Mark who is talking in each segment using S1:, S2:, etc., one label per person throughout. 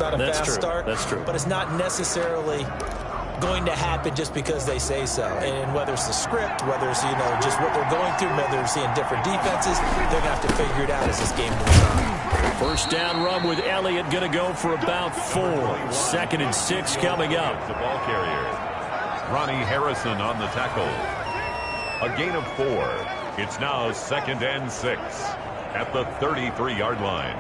S1: about a fast start.
S2: That's true.
S1: But it's not necessarily going to happen just because they say so. And whether it's the script, whether it's, just what they're going through, whether they're seeing different defenses, they're going to have to figure it out as this game moves on.
S2: First down run with Elliott going to go for about 4. 2nd and 6 coming up.
S3: The ball carrier. Ronnie Harrison on the tackle. A gain of 4. It's now 2nd and 6 at the 33-yard line.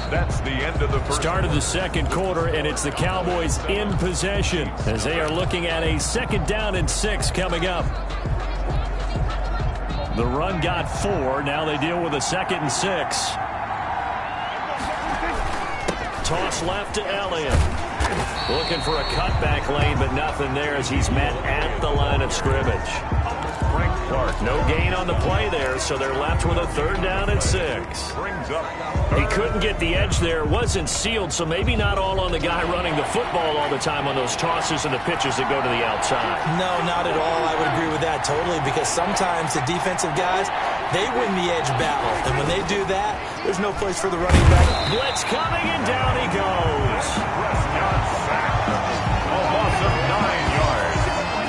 S3: That's the end of the first.
S2: Start of the second quarter, and it's the Cowboys in possession as they are looking at a 2nd down and 6 coming up. The run got 4. Now they deal with a 2nd and 6. Toss left to Elliott. Looking for a cutback lane, but nothing there as he's met at the line of scrimmage.
S3: Frank Clark.
S2: No gain on the play there, so they're left with a 3rd down and 6.
S3: Brings up.
S2: He couldn't get the edge there. Wasn't sealed, so maybe not all on the guy running the football all the time on those tosses and the pitches that go to the outside.
S1: No, not at all. I would agree with that totally, because sometimes the defensive guys, they win the edge battle. And when they do that, there's no place for the running back.
S2: Blitz coming, and down he goes.
S3: Prescott sacked. A loss of 9 yards.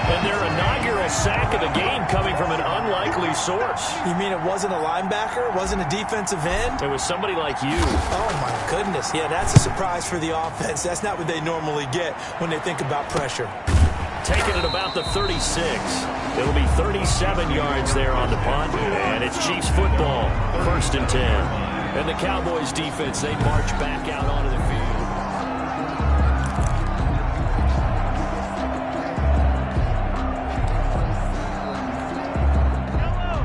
S2: And their inaugural sack of the game coming from an unlikely source.
S1: You mean it wasn't a linebacker? It wasn't a defensive end?
S2: It was somebody like you.
S1: Oh, my goodness. Yeah, that's a surprise for the offense. That's not what they normally get when they think about pressure.
S2: Taking it about the 36. It'll be 37 yards there on the punt. And it's Chiefs football. 1st and 10. And the Cowboys defense, they march back out onto the field.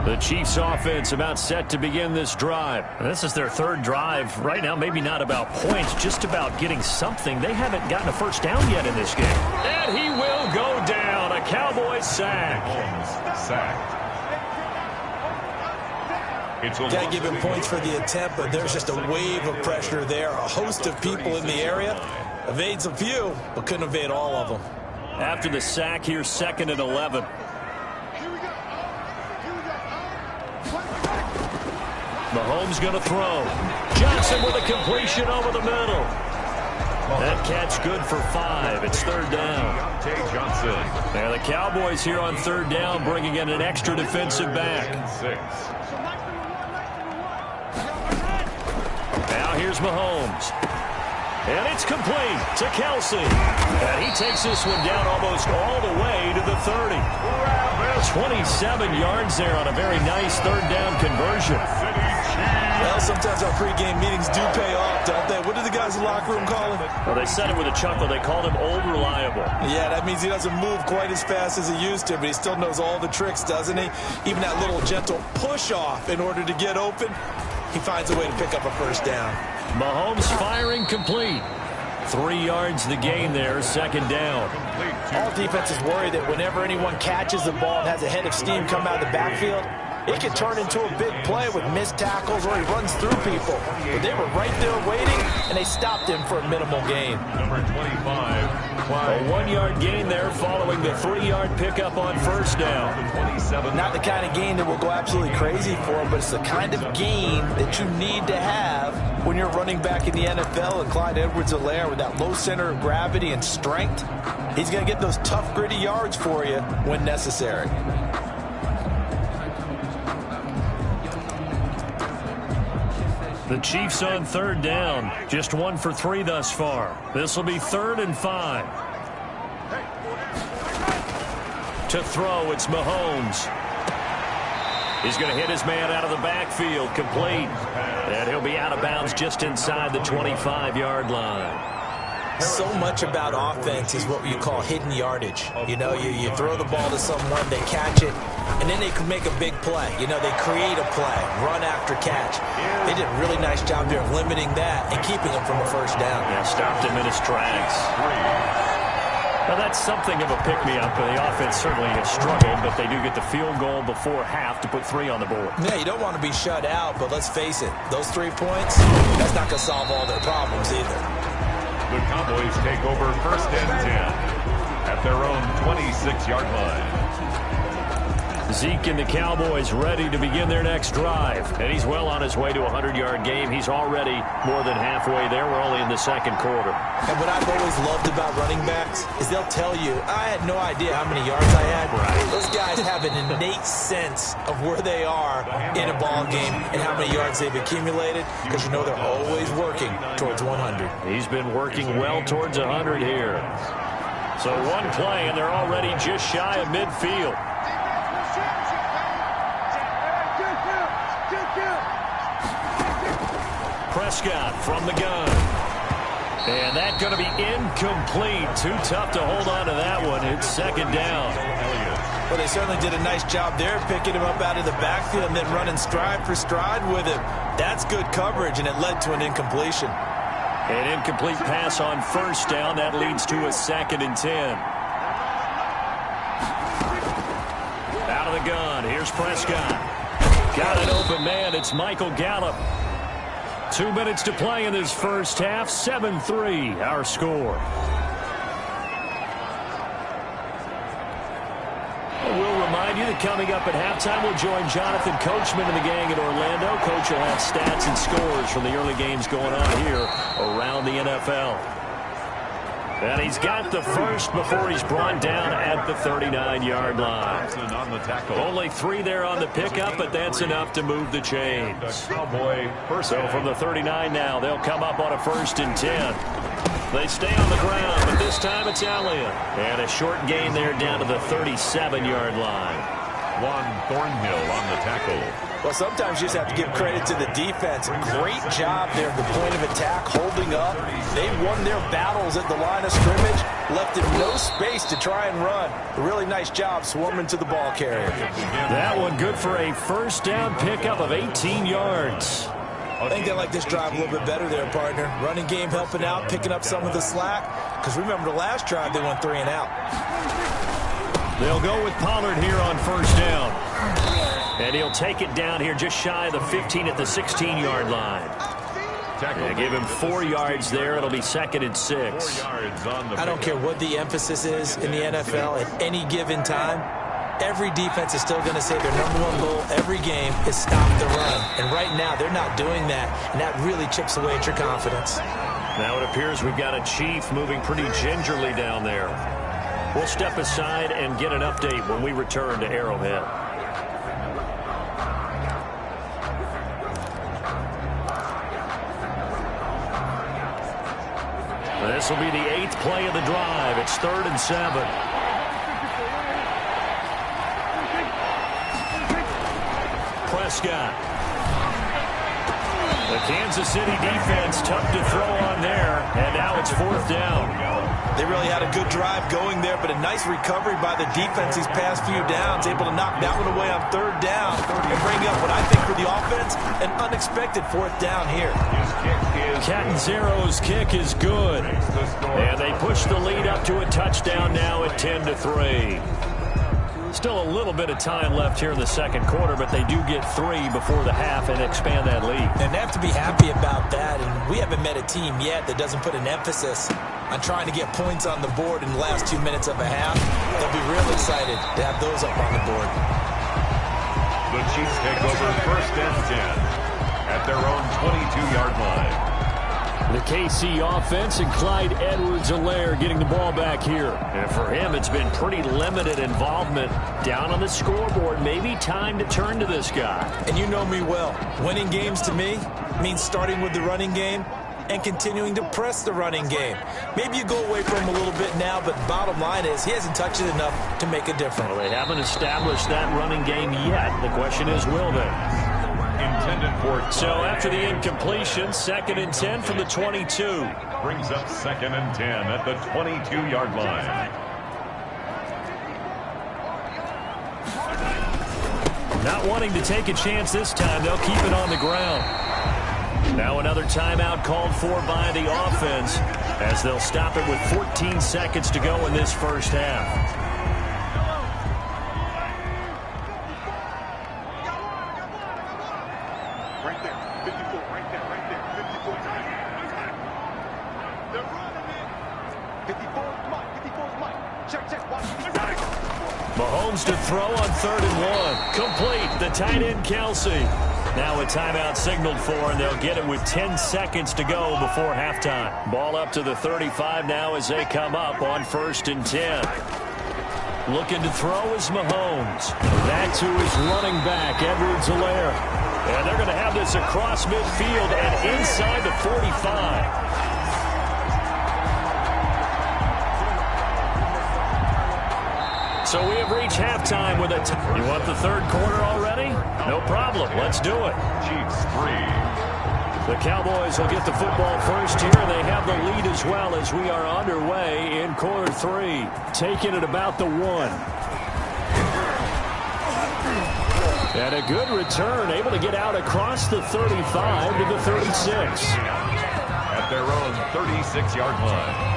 S2: The Chiefs offense about set to begin this drive. This is their 3rd drive. Right now, maybe not about points, just about getting something. They haven't gotten a 1st down yet in this game. And he will go down. A Cowboys sack.
S3: Sacked.
S1: Got to give him points for the attempt, but there's just a wave of pressure there. A host of people in the area. Evades a few, but couldn't evade all of them.
S2: After the sack, here's 2nd and 11. Mahomes going to throw. Johnson with a completion over the middle. That catch good for 5. It's 3rd down.
S3: Johnson.
S2: Now the Cowboys here on 3rd down, bringing in an extra defensive back. Now here's Mahomes. And it's complete to Kelsey. And he takes this one down almost all the way to the 30. 27 yards there on a very nice 3rd down conversion.
S1: Well, sometimes our pregame meetings do pay off, don't they? What did the guys in the locker room call him?
S2: Well, they said it with a chuckle. They called him Old Reliable.
S1: Yeah, that means he doesn't move quite as fast as he used to, but he still knows all the tricks, doesn't he? Even that little gentle push-off in order to get open, he finds a way to pick up a 1st down.
S2: Mahomes firing complete. 3 yards the gain there, 2nd down.
S1: All defenses worry that whenever anyone catches the ball and has a head of steam come out of the backfield, it can turn into a big play with missed tackles or he runs through people. But they were right there waiting, and they stopped him for a minimal gain.
S3: Number 25.
S2: A 1-yard gain there following the 3-yard pickup on 1st down.
S3: 27.
S1: Not the kind of gain that will go absolutely crazy for him, but it's the kind of gain that you need to have when you're running back in the NFL. And Clyde Edwards-Helaire, with that low center of gravity and strength, he's going to get those tough, gritty yards for you when necessary.
S2: The Chiefs on 3rd down. Just 1 for 3 thus far. This will be 3rd and 5. To throw, it's Mahomes. He's going to hit his man out of the backfield, complete. And he'll be out of bounds just inside the 25-yard line.
S1: So much about offense is what you call hidden yardage. You know, you throw the ball to someone, they catch it, and then they can make a big play. You know, they create a play, run after catch. They did a really nice job there of limiting that and keeping him from a 1st down.
S2: Yeah, stopped him in his tracks. Now, that's something of a pick-me-up. The offense certainly has struggled, but they do get the field goal before half to put 3 on the board.
S1: Yeah, you don't want to be shut out, but let's face it, those 3 points, that's not going to solve all their problems either.
S3: The Cowboys take over 1st and 10 at their own 26-yard line.
S2: Zeke and the Cowboys ready to begin their next drive. And he's well on his way to a 100-yard game. He's already more than halfway there. We're only in the second quarter.
S1: And what I've always loved about running backs is they'll tell you, I had no idea how many yards I had. Right. Those guys have an innate sense of where they are in a ball game and how many yards they've accumulated, because you know they're always working towards 100.
S2: He's been working well towards 100 here. So one play, and they're already just shy of midfield. Prescott from the gun. And that's going to be incomplete. Too tough to hold on to that one. It's second down.
S1: Well, they certainly did a nice job there, picking him up out of the backfield and then running stride for stride with him. That's good coverage, and it led to an incompletion.
S2: An incomplete pass on first down. That leads to a 2nd and 10. Out of the gun. Here's Prescott. Got an open man. It's Michael Gallup. 2 minutes to play in this first half. 7-3 our score. We'll remind you that coming up at halftime, we'll join Jonathan Coachman and the gang in Orlando. Coach will have stats and scores from the early games going on here around the NFL. And he's got the first before he's brought down at the 39-yard line.
S3: On the tackle.
S2: Only 3 there on the pickup, but that's enough to move the chains. So from the 39 now, they'll come up on a 1st and 10. They stay on the ground, but this time it's Elliott. And a short gain there down to the 37-yard line.
S3: Juan Thornhill on the tackle.
S1: Well, sometimes you just have to give credit to the defense. Great job there at the point of attack, holding up. They won their battles at the line of scrimmage, left him no space to try and run. A really nice job swarming to the ball carrier.
S2: That one good for a first down pickup of 18 yards.
S1: I think they like this drive a little bit better there, partner. Running game helping out, picking up some of the slack. Because remember the last drive, they went 3 and out.
S2: They'll go with Pollard here on first down. And he'll take it down here just shy of the 15 at the 16-yard line. They give him 4 yards there. It'll be 2nd and 6.
S1: I don't care what the emphasis is in the NFL at any given time. Every defense is still going to say their #1 goal every game is stop the run. And right now, they're not doing that, and that really chips away at your confidence.
S2: Now it appears we've got a Chief moving pretty gingerly down there. We'll step aside and get an update when we return to Arrowhead. This will be the 8th play of the drive. It's 3rd and 7. Prescott. The Kansas City defense tough to throw on there, and now it's 4th down.
S1: They really had a good drive going there, but a nice recovery by the defense these past few downs, able to knock that one away on 3rd down and bring up what I think for the offense, an unexpected 4th down here.
S2: Catanzaro's kick is good, and they push the lead up to a touchdown now at 10-3. Still a little bit of time left here in the second quarter, but they do get 3 before the half and expand that lead.
S1: And they have to be happy about that, and we haven't met a team yet that doesn't put an emphasis on trying to get points on the board in the last 2 minutes of a half. They'll be real excited to have those up on the board.
S3: The Chiefs take over 1st and 10 at their own 22-yard line.
S2: The KC offense and Clyde Edwards-Helaire getting the ball back here. And for him, it's been pretty limited involvement down on the scoreboard. Maybe time to turn to this guy.
S1: And you know me well. Winning games to me means starting with the running game and continuing to press the running game. Maybe you go away from him a little bit now, but bottom line is he hasn't touched it enough to make a difference.
S2: Well, they haven't established that running game yet. The question is, will they? So after the incompletion, 2nd and 10 from the 22.
S3: Brings up 2nd and 10 at the 22-yard line.
S2: Not wanting to take a chance this time, they'll keep it on the ground. Now another timeout called for by the offense as they'll stop it with 14 seconds to go in this first half. Mahomes to throw on 3rd and 1. Complete. The tight end, Kelsey. Now a timeout signaled for, and they'll get it with 10 seconds to go before halftime. Ball up to the 35 now as they come up on 1st and 10. Looking to throw is Mahomes. That to his running back, Edwards-Helaire. And they're going to have this across midfield and inside the 45. So we have reached halftime with it. You want the 3rd quarter already? No problem. Let's do it.
S3: Chiefs 3.
S2: The Cowboys will get the football first here. They have the lead as well as we are underway in quarter 3. Taking it about the 1. And a good return, able to get out across the 35 to the 36.
S3: At their own 36-yard line.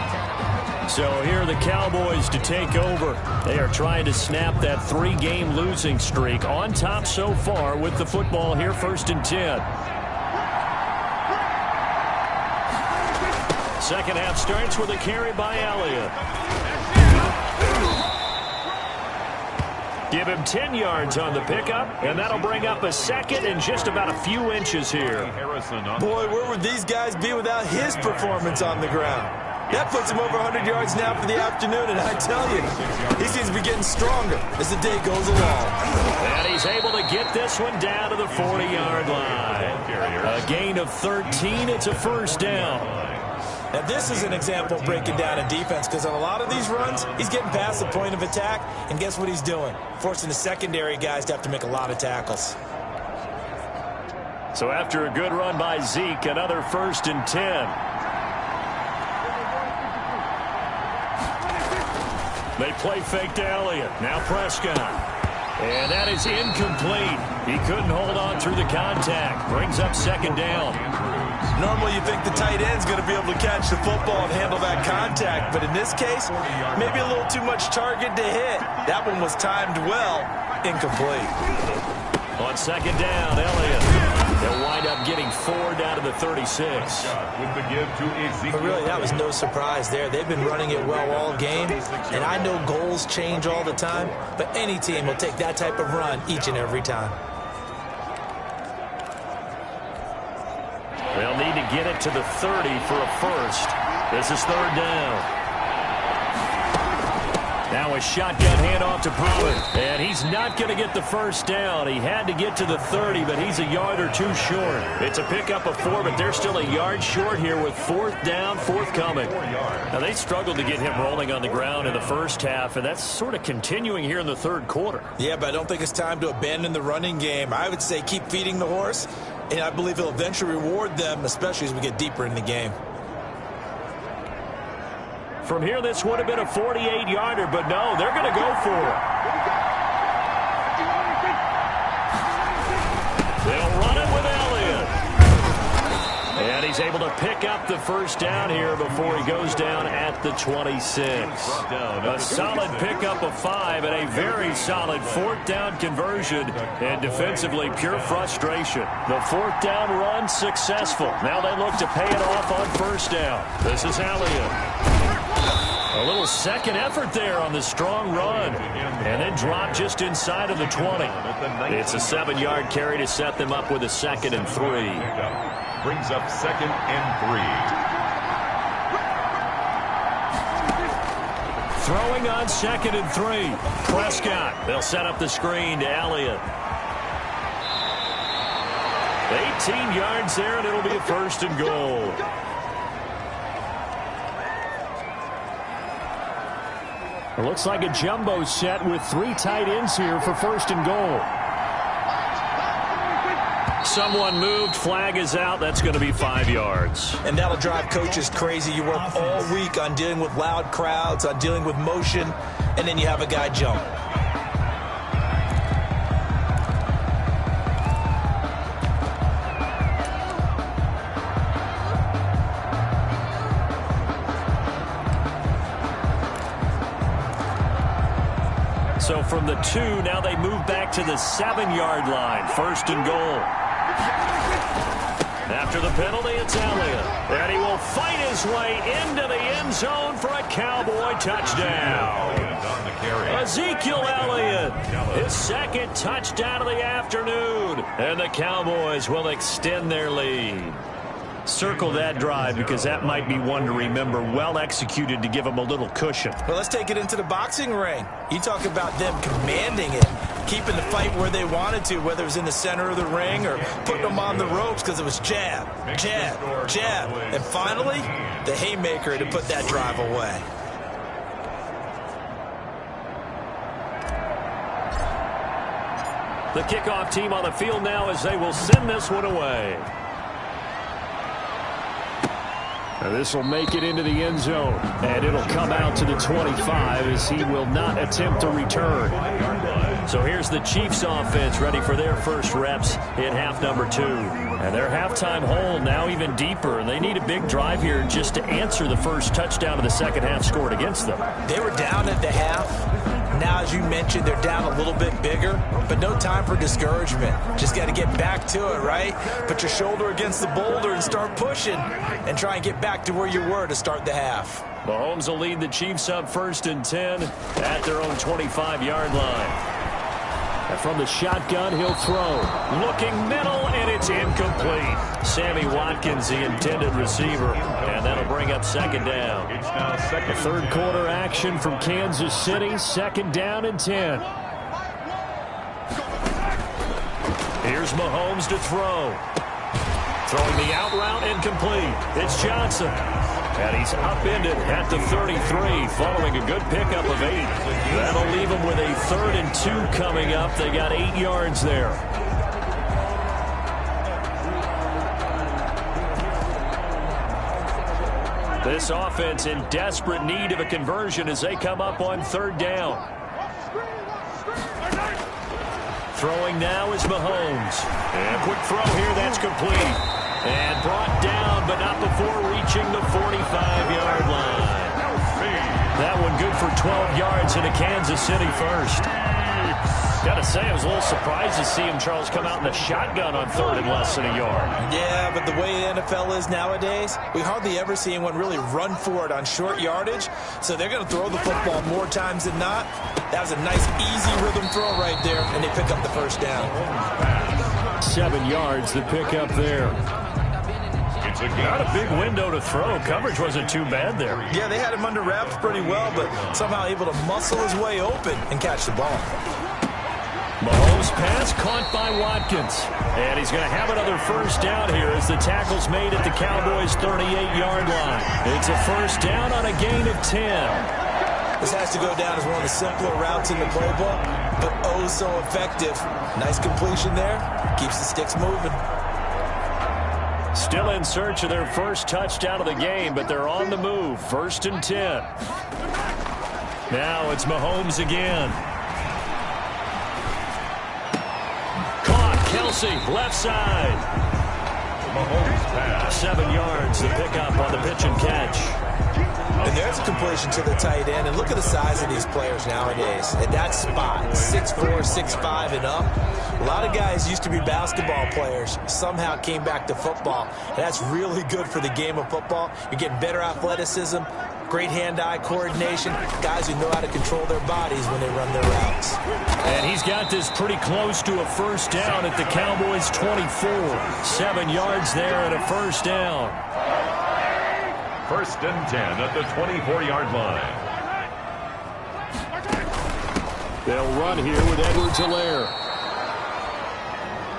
S2: So here are the Cowboys to take over. They are trying to snap that 3-game losing streak. On top so far with the football here, 1st and 10. Second half starts with a carry by Elliott. Give him 10 yards on the pickup, and that'll bring up a second and just about a few inches here.
S1: Boy, where would these guys be without his performance on the ground? That puts him over 100 yards now for the afternoon, and I tell you, he seems to be getting stronger as the day goes along.
S2: And he's able to get this one down to the 40-yard line. A gain of 13. It's a 1st down.
S1: Now, this is an example of breaking down a defense, because on a lot of these runs, he's getting past the point of attack, and guess what he's doing? Forcing the secondary guys to have to make a lot of tackles.
S2: So after a good run by Zeke, another 1st and 10. They play fake to Elliott. Now Prescott. And that is incomplete. He couldn't hold on through the contact. Brings up 2nd down.
S1: Normally you think the tight end's going to be able to catch the football and handle that contact, but in this case, maybe a little too much target to hit. That one was timed well. Incomplete.
S2: On 2nd down, Elliott. They'll wind up getting 4 down to the 36.
S1: But really, that was no surprise there. They've been running it well all game, and I know goals change all the time, but any team will take that type of run each and every time.
S2: They'll need to get it to the 30 for a first. This is 3rd down. Now a shotgun handoff to Pollard. And he's not going to get the 1st down. He had to get to the 30, but he's a yard or 2 short. It's a pickup of 4, but they're still a yard short here with 4th down, forthcoming. Now they struggled to get him rolling on the ground in the first half, and that's sort of continuing here in the 3rd quarter.
S1: Yeah, but I don't think it's time to abandon the running game. I would say keep feeding the horse, and I believe he'll eventually reward them, especially as we get deeper in the game.
S2: From here, this would have been a 48-yarder, but no, they're going to go for it. They'll run it with Elliott. And he's able to pick up the 1st down here before he goes down at the 26. A solid pickup of 5 and a very solid 4th down conversion. And defensively, pure frustration. The 4th down run successful. Now they look to pay it off on 1st down. This is Elliott. A little second effort there on the strong run. And then drop just inside of the 20. It's a 7-yard carry to set them up with a 2nd and 3.
S3: Brings up 2nd and
S2: 3. Throwing on 2nd and 3. Prescott. They'll set up the screen to Elliott. 18 yards there, and it'll be a 1st and goal. It looks like a jumbo set with 3 tight ends here for 1st and goal. Someone moved. Flag is out. That's going to be 5 yards.
S1: And that'll drive coaches crazy. You work all week on dealing with loud crowds, on dealing with motion, and then you have a guy jump.
S2: So from the 2, now they move back to the 7-yard line. 1st and goal. After the penalty, it's Elliott. And he will fight his way into the end zone for a Cowboy touchdown. Ezekiel Elliott, his second touchdown of the afternoon. And the Cowboys will extend their lead. Circle that drive because that might be one to remember. Well executed to give them a little cushion.
S1: Well, let's take it into the boxing ring. You talk about them commanding it, keeping the fight where they wanted to, whether it was in the center of the ring or putting them on the ropes because it was jab, jab, jab. And finally, the haymaker to put that drive away.
S2: The kickoff team on the field now as they will send this one away. This will make it into the end zone, and it'll come out to the 25 as he will not attempt to return. So here's the Chiefs offense ready for their first reps in half number 2. And their halftime hole now even deeper, and they need a big drive here just to answer the first touchdown of the second half scored against them.
S1: They were down at the half. Now, as you mentioned, they're down a little bit bigger, but no time for discouragement. Just got to get back to it, right? Put your shoulder against the boulder and start pushing and try and get back to where you were to start the half.
S2: Mahomes will lead the Chiefs up 1st and 10 at their own 25-yard line. And from the shotgun, he'll throw. Looking middle, and it's incomplete. Sammy Watkins, the intended receiver, and that'll bring up second down.
S3: It's now second.
S2: The third quarter action from Kansas City, 2nd down and 10. Here's Mahomes to throw. Throwing the out route, incomplete. It's Johnson. And he's upended at the 33 following a good pickup of 8. That'll leave him with a 3rd and 2 coming up. They got 8 yards there. This offense in desperate need of a conversion as they come up on 3rd down. Throwing now is Mahomes. And a quick throw here, that's complete. And brought down, but not before reaching the 45-yard line. That one good for 12 yards into Kansas City first. Got to say, I was a little surprised to see him, Charles, come out in the shotgun on 3rd and less than a yard.
S1: Yeah, but the way the NFL is nowadays, we hardly ever see anyone really run for it on short yardage. So they're going to throw the football more times than not. That was a nice, easy rhythm throw right there, and they pick up the first down.
S2: 7 yards to pick up there. Not a big window to throw. Coverage wasn't too bad there.
S1: Yeah, they had him under wraps pretty well, but somehow able to muscle his way open and catch the ball.
S2: Mahomes' pass caught by Watkins. And he's going to have another first down here as the tackle's made at the Cowboys' 38-yard line. It's a first down on a gain of 10.
S1: This has to go down as one of the simpler routes in the playbook, but oh so effective. Nice completion there. Keeps the sticks moving.
S2: Still in search of their first touchdown of the game, but they're on the move. 1st and 10. Now it's Mahomes again. Caught. Kelsey, left side.
S3: Mahomes pass.
S2: 7 yards to pick up on the pitch and catch.
S1: And there's a completion to the tight end. And look at the size of these players nowadays. At that spot, 6'4", 6'5", and up. A lot of guys used to be basketball players, somehow came back to football. And that's really good for the game of football. You're getting better athleticism, great hand-eye coordination, guys who know how to control their bodies when they run their routes.
S2: And he's got this pretty close to a first down at the Cowboys' 24. 7 yards there and a first down.
S3: 1st and 10 at the 24-yard line.
S2: They'll run here with Edwards-Helaire.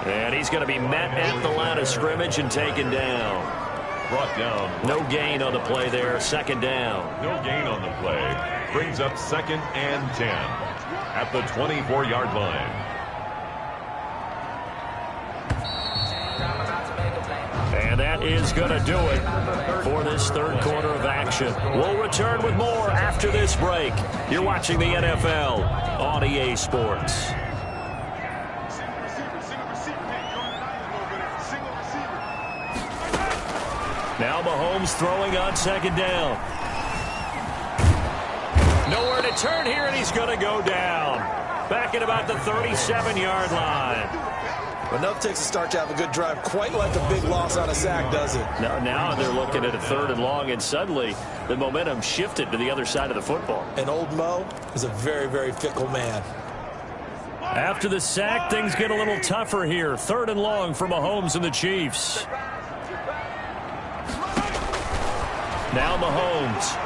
S2: And he's going to be met at the line of scrimmage and taken down.
S3: Brought down.
S2: No gain on the play there. 2nd down.
S3: No gain on the play. Brings up 2nd and 10 at the 24-yard line.
S2: And that is going to do it for this 3rd quarter of action. We'll return with more after this break. You're watching the NFL on EA Sports. Now Mahomes throwing on 2nd down. Nowhere to turn here, and he's going to go down. Back at about the 37-yard line.
S1: Enough takes a start to have a good drive, quite like a big loss on a sack, does it?
S2: Now they're looking at a 3rd and long, and suddenly the momentum shifted to the other side of the football.
S1: And old Mo is a very, very fickle man.
S2: After the sack, things get a little tougher here. 3rd and long for Mahomes and the Chiefs. Now Mahomes.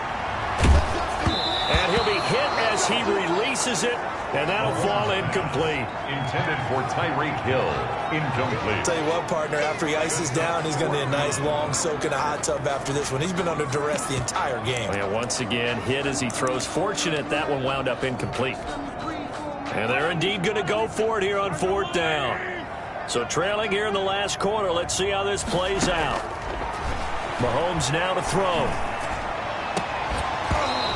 S2: And he'll be hit as he releases it, and that'll fall incomplete.
S3: Intended for Tyreek Hill. Incomplete.
S1: Tell you what, partner, after he ices down, he's going to need a nice long soak in a hot tub after this one. He's been under duress the entire game.
S2: And once again, hit as he throws. Fortunate that one wound up incomplete. And they're indeed going to go for it here on 4th down. So trailing here in the last quarter. Let's see how this plays out. Mahomes now to throw.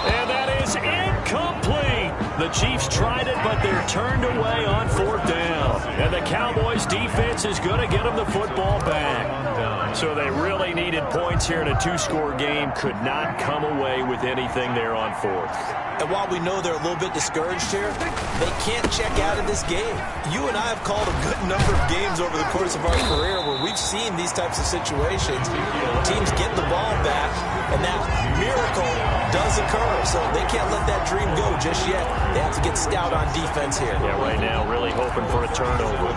S2: And that is incomplete. The Chiefs tried it, but they're turned away on 4th down. And the Cowboys defense is going to get them the football back. So they really needed points here in a 2-score game. Could not come away with anything there on 4th.
S1: And while we know they're a little bit discouraged here, they can't check out of this game. You and I have called a good number of games over the course of our career where we've seen these types of situations. Teams get the ball back, and that miracle does occur. So they can't let that dream go just yet. They have to get stout on defense here.
S2: Yeah, right now really hoping for a turnover.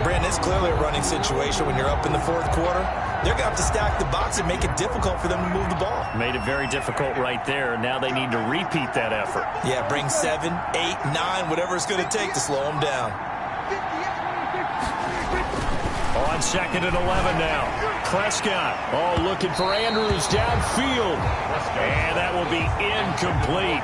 S1: Brandon, it's clearly a running situation when you're up in the 4th quarter. They're going to have to stack the box and make it difficult for them to move the ball.
S2: Made it very difficult right there. Now they need to repeat that effort.
S1: Yeah, bring 7, 8, 9, whatever it's going to take to slow them down.
S2: On 2nd and 11 now. Prescott, looking for Andrews downfield. And that will be incomplete.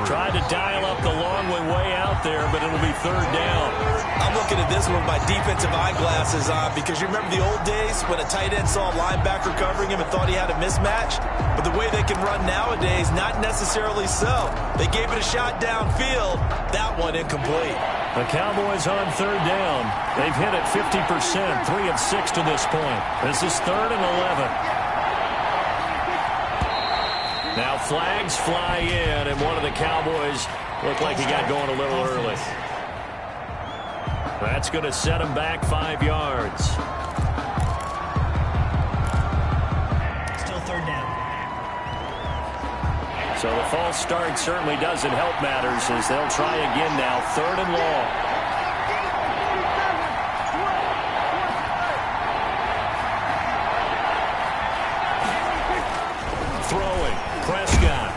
S2: Tried to dial up the long way out there, but it'll be 3rd down.
S1: I'm looking at this one with my defensive eyeglasses on because you remember the old days when a tight end saw a linebacker covering him and thought he had a mismatch? But the way they can run nowadays, not necessarily so. They gave it a shot downfield. That one incomplete.
S2: The Cowboys on 3rd down. They've hit it 50%, 3 of 6 to this point. This is 3rd and 11. Now flags fly in, and one of the Cowboys looked like he got going a little early. That's going to set him back 5 yards.
S4: Still 3rd down.
S2: So the false start certainly doesn't help matters as they'll try again now. 3rd and long. Throwing. Prescott.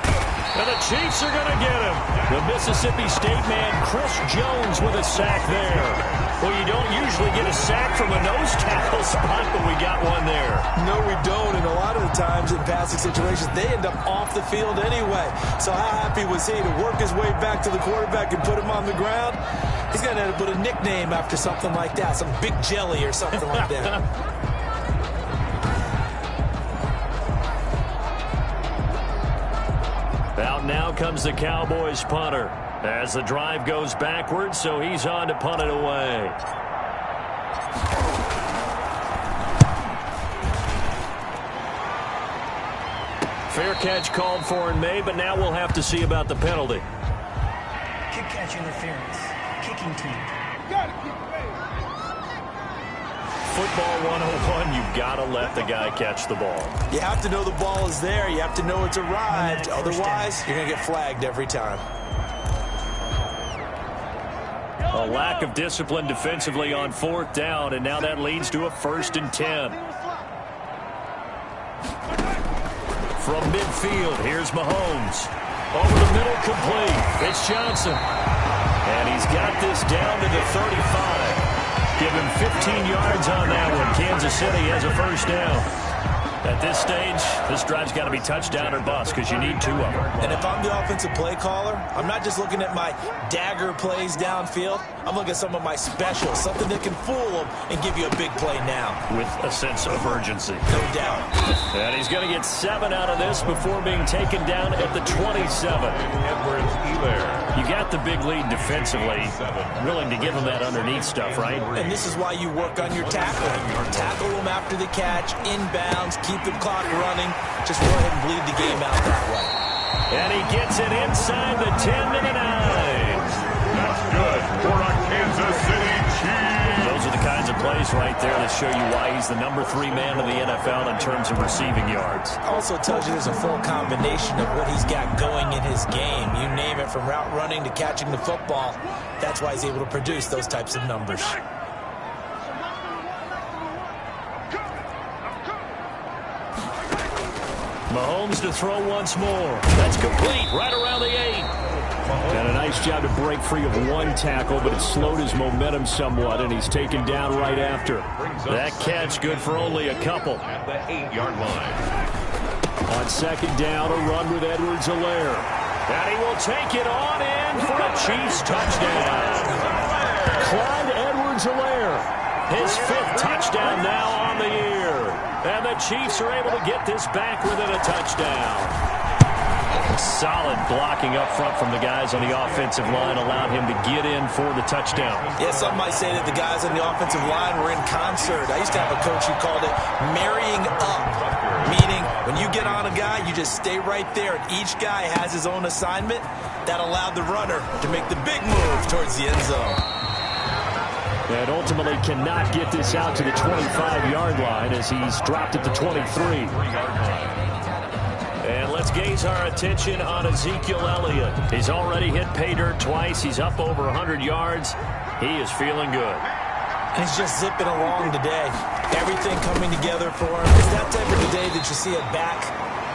S2: And the Chiefs are going to get him. The Mississippi State man, Chris Jones, with a sack there. Well, you don't usually get a sack from a nose tackle spot, but we got one there.
S1: No, we don't. And a lot of the times in passing situations, they end up off the field anyway. So how happy was he to work his way back to the quarterback and put him on the ground? He's going to have to put a nickname after something like that, some Big Jelly or something like that.
S2: Out now comes the Cowboys punter as the drive goes backwards, so he's on to punt it away. Fair catch called for and made, but now we'll have to see about the penalty.
S4: Kick catch interference. Kicking team.
S2: Football 101, you've got to let the guy catch the ball.
S1: You have to know the ball is there. You have to know it's arrived. Otherwise, you're going to get flagged every time.
S2: A lack of discipline defensively on 4th down, and now that leads to a 1st and 10. From midfield, here's Mahomes. Over the middle, complete. It's Johnson. And he's got this down to the 35. Give him 15 yards on that one. Kansas City has a 1st down. At this stage, this drive's got to be touchdown or bust because you need 2 of them.
S1: And if I'm the offensive play caller, I'm not just looking at my dagger plays downfield. I'm looking at some of my specials, something that can fool them and give you a big play now.
S2: With a sense of urgency.
S1: No doubt.
S2: And he's going to get 7 out of this before being taken down at the 27. You got the big lead defensively. Willing to give him that underneath stuff, right?
S1: And this is why you work on your tackling. Tackle them after the catch, inbounds, keep the clock running. Just go ahead and bleed the game out that way.
S2: And he gets it inside the 10 to the 9.
S3: That's good for a Kansas City Chiefs.
S2: Those are the kinds of plays right there that show you why he's the #3 man in the NFL in terms of receiving yards.
S1: Also tells you there's a full combination of what he's got going in his game. You name it, from route running to catching the football. That's why he's able to produce those types of numbers.
S2: Mahomes to throw once more. That's complete right around the 8. And a nice job to break free of one tackle, but it slowed his momentum somewhat, and he's taken down right after. That catch good for only a couple.
S3: At the 8-yard line.
S2: On second down, a run with Edwards-Helaire. And he will take it on in for a Chiefs touchdown. Clyde Edwards-Helaire, his 5th touchdown now on the year. And the Chiefs are able to get this back within a touchdown. Solid blocking up front from the guys on the offensive line allowed him to get in for the touchdown.
S1: Yeah, some might say that the guys on the offensive line were in concert. I used to have a coach who called it marrying up, meaning when you get on a guy, you just stay right there. And each guy has his own assignment. That allowed the runner to make the big move towards the end zone.
S2: And ultimately cannot get this out to the 25-yard line as he's dropped at the 23. And let's gaze our attention on Ezekiel Elliott. He's already hit pay dirt twice. He's up over 100 yards. He is feeling good.
S1: He's just zipping along today. Everything coming together for him. It's that type of a day that you see a back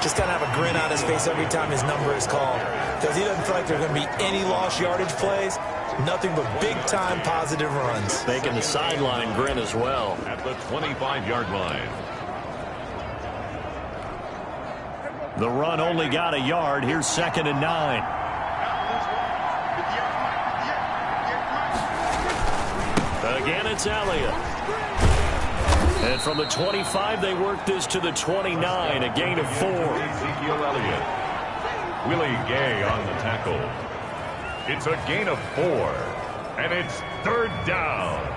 S1: just kind of have a grin on his face every time his number is called. Because he doesn't feel like there are going to be any lost yardage plays. Nothing but big-time positive runs.
S2: Making the sideline grin as well.
S3: At the 25-yard line.
S2: The run only got a yard. Here's 2nd and 9. Again, it's Elliott. And from the 25, they work this to the 29, a gain of 4.
S3: Ezekiel Elliott. Willie Gay on the tackle. It's a gain of 4, and it's 3rd down.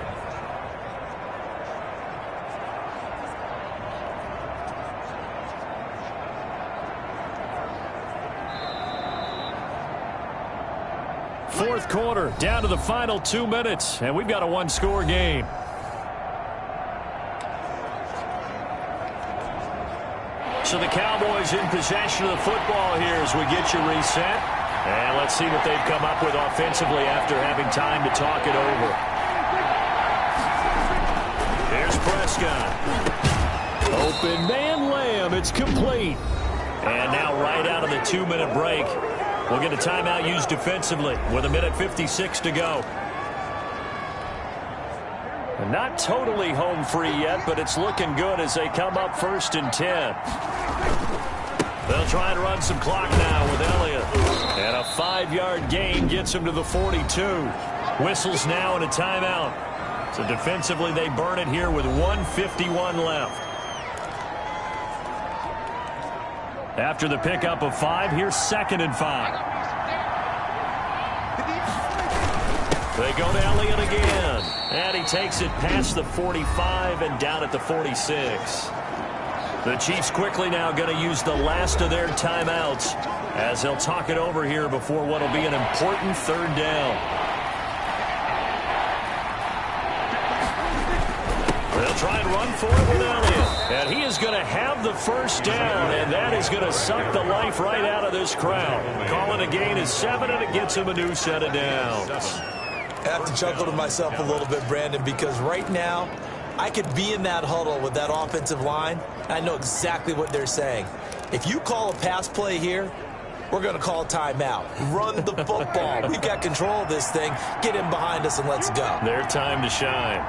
S2: Fourth quarter, down to the final 2 minutes, and we've got a one-score game. So the Cowboys in possession of the football here as we get you reset. And let's see what they've come up with offensively after having time to talk it over. Here's Prescott. Open man Lamb. It's complete. And now right out of the 2-minute break, we'll get a timeout used defensively with 1:56 to go. And not totally home free yet, but it's looking good as they come up 1st and 10. They'll try and run some clock now with Elliott. And a 5-yard gain gets him to the 42. Whistles now and a timeout. So defensively they burn it here with 1:51 left. After the pickup of 5, here's 2nd and 5. They go to Elliott again. And he takes it past the 45 and down at the 46. The Chiefs quickly now going to use the last of their timeouts as they'll talk it over here before what will be an important 3rd down. They'll try and run for it with Elliott. And he is going to have the 1st down, and that is going to suck the life right out of this crowd. Call it a gain of 7, and it gets him a new set of downs.
S1: I have to chuckle to myself a little bit, Brandon, because right now I could be in that huddle with that offensive line. I know exactly what they're saying. If you call a pass play here, we're going to call a timeout. Run the football. We've got control of this thing. Get in behind us and let's go.
S2: Their time to shine.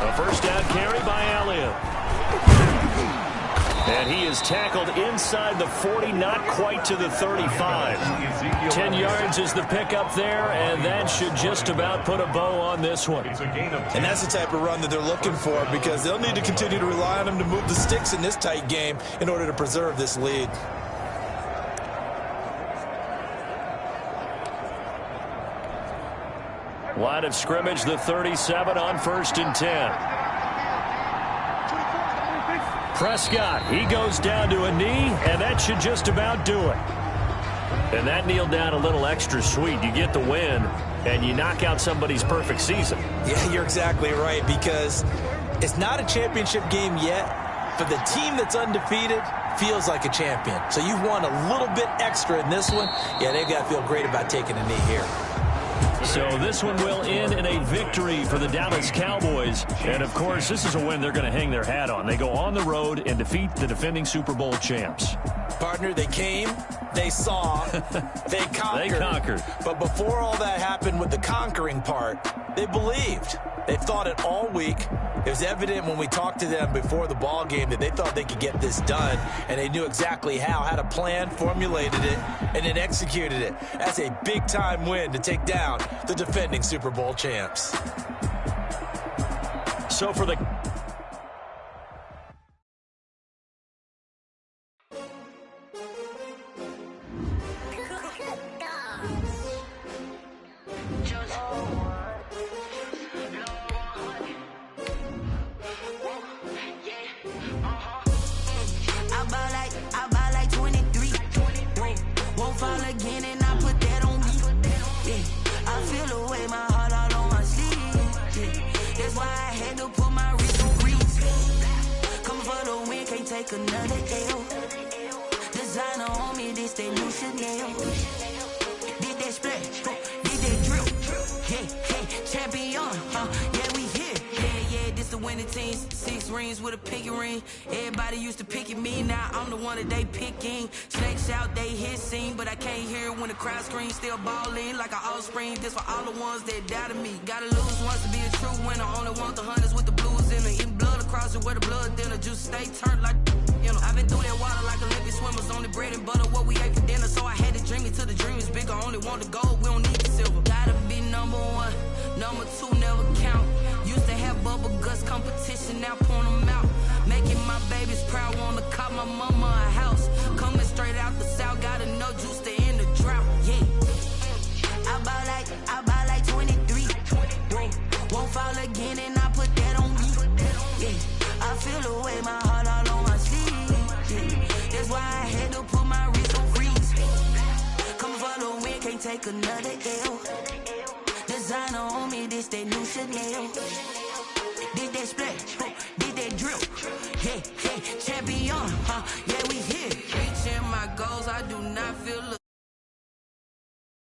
S2: A 1st down carry by Elliott. And he is tackled inside the 40, not quite to the 35. 10 yards is the pickup there, and that should just about put a bow on this one.
S1: And that's the type of run that they're looking for, because they'll need to continue to rely on him to move the sticks in this tight game in order to preserve this lead.
S2: Line of scrimmage, the 37 on 1st and 10. Prescott, he goes down to a knee, and that should just about do it. And that kneeled down a little extra sweet. You get the win, and you knock out somebody's perfect season.
S1: Yeah, you're exactly right, because it's not a championship game yet, but the team that's undefeated feels like a champion. So you've won a little bit extra in this one. Yeah, they've got to feel great about taking a knee here.
S2: So this one will end in a victory for the Dallas Cowboys. And, of course, this is a win they're going to hang their hat on. They go on the road and defeat the defending Super Bowl champs.
S1: Partner, they came, they saw, they conquered.
S2: They conquered.
S1: But before all that happened with the conquering part, they believed. They thought it all week. It was evident when we talked to them before the ball game that they thought they could get this done, and they knew exactly how, had a plan, formulated it, and then executed it. That's a big-time win to take down the defending Super Bowl champs.
S2: So for the...
S5: I buy like 23. Won't fall again, and I put that on me. Yeah, I feel away, my heart all on my sleeve. Yeah, that's why I had to put my wrist on freeze. Come for the win, can't take another L. Designer on me, this that new Chanel. Did that splash, did that drip. Yeah, champion, yeah, we here. Yeah, this the winning team. 6 rings with a pinky ring. Everybody used to picking me, now I'm the one that they picking. Snakes out, they hit scene, but I can't hear when the crowd screams. Still ballin' like an offspring. This for all the ones that doubted me. Gotta lose once to be a true winner. Only want the hunters with the blues in it. Eating blood across it where the blood dinner. Juice stay turned like, you know. I've been through that water like Olympic swimmers. Only bread and butter, what we ate for dinner. So I had to dream it till the dream is bigger. Only want the gold, we don't need the silver. Gotta be number 1, number 2 never count. Used to have bubble guts competition, now point them out. Making my babies proud, wanna cop my mama a house. Coming straight out the south, gotta know juice to end the drought. Yeah, I buy like 23. Won't fall again, and I put that on me. Yeah, I feel away, my heart all on my sleeve. Yeah, that's why I had to put my wrist on freeze. Coming for the win, can't take another L. Designer on me, this that new Chanel. Did that splash, did that drip. Yeah, champion, yeah.